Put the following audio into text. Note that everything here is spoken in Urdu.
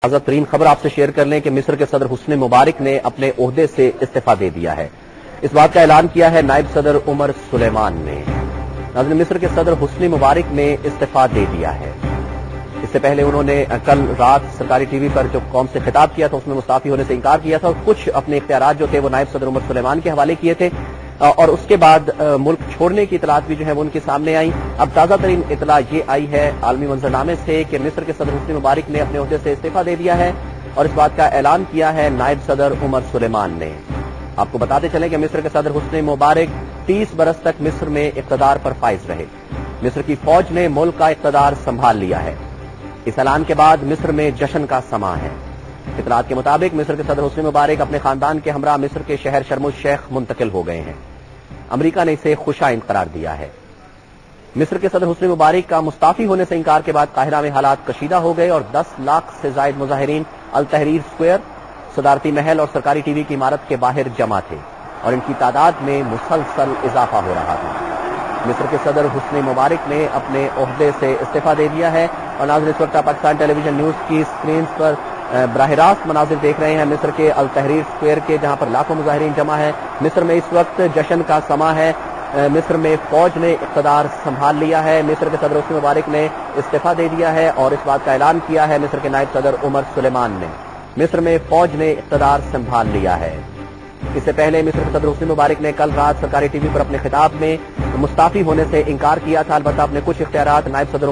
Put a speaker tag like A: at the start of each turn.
A: تازہ ترین خبر آپ سے شیئر کر لیں کہ مصر کے صدر حسنی مبارک نے اپنے عہدے سے استعفیٰ دے دیا ہے۔ اس بات کا اعلان کیا ہے نائب صدر عمر سلیمان نے۔ ناظرین، مصر کے صدر حسنی مبارک نے استعفیٰ دے دیا ہے۔ اس سے پہلے انہوں نے کل رات سرکاری ٹی وی پر جو قوم سے خطاب کیا تھا اس میں مستعفی ہونے سے انکار کیا تھا اور کچھ اپنے اختیارات جو تھے وہ نائب صدر عمر سلیمان کے حوالے کیے تھے اور اس کے بعد ملک چھوڑنے کی اطلاعات بھی جو ہے وہ ان کے سامنے آئیں۔ اب تازہ ترین اطلاع یہ آئی ہے عالمی منظرنامے سے کہ مصر کے صدر حسنی مبارک نے اپنے عہدے سے استعفیٰ دے دیا ہے اور اس بات کا اعلان کیا ہے نائب صدر عمر سلیمان نے۔ آپ کو بتاتے چلیں کہ مصر کے صدر حسنی مبارک 30 برس تک مصر میں اقتدار پر فائز رہے۔ مصر کی فوج نے ملک کا اقتدار سنبھال لیا ہے۔ اس اعلان کے بعد مصر میں جشن کا سماں ہے۔ اطلاعات کے مطابق مصر کے صدر حسنی مبارک اپنے خاندان کے ہمراہ مصر کے شہر شرم الشیخ منتقل ہو گئے ہیں۔ امریکہ نے اسے خوش آئند قرار دیا ہے۔ مصر کے صدر حسنی مبارک کا مستعفی ہونے سے انکار کے بعد قاہرہ میں حالات کشیدہ ہو گئے اور 10 لاکھ سے زائد مظاہرین التحریر اسکوائر، صدارتی محل اور سرکاری ٹی وی کی عمارت کے باہر جمع تھے اور ان کی تعداد میں مسلسل اضافہ ہو رہا تھا۔ مصر کے صدر حسنی مبارک نے اپنے عہدے سے استعفیٰ دے دیا ہے اور ناظرین، اس وقت پاکستان ٹیلی ویژن نیوز کی سکرینز پر براہ راست مناظر دیکھ رہے ہیں مصر کے التحریر اسکوائر کے، جہاں پر لاکھوں مظاہرین جمع ہیں۔ مصر میں اس وقت جشن کا سماں ہے۔ مصر میں فوج نے اقتدار سنبھال لیا ہے۔ مصر کے صدر حسنی مبارک نے استعفیٰ دے دیا ہے اور اس بات کا اعلان کیا ہے مصر کے نائب صدر عمر سلیمان نے۔ مصر میں فوج نے اقتدار سنبھال لیا ہے۔ اس سے پہلے مصر کے صدر حسنی مبارک نے کل رات سرکاری ٹی وی پر اپنے خطاب میں مستعفی ہونے سے انکار کیا تھا، البتہ اپنے کچھ اختیارات نائب صدر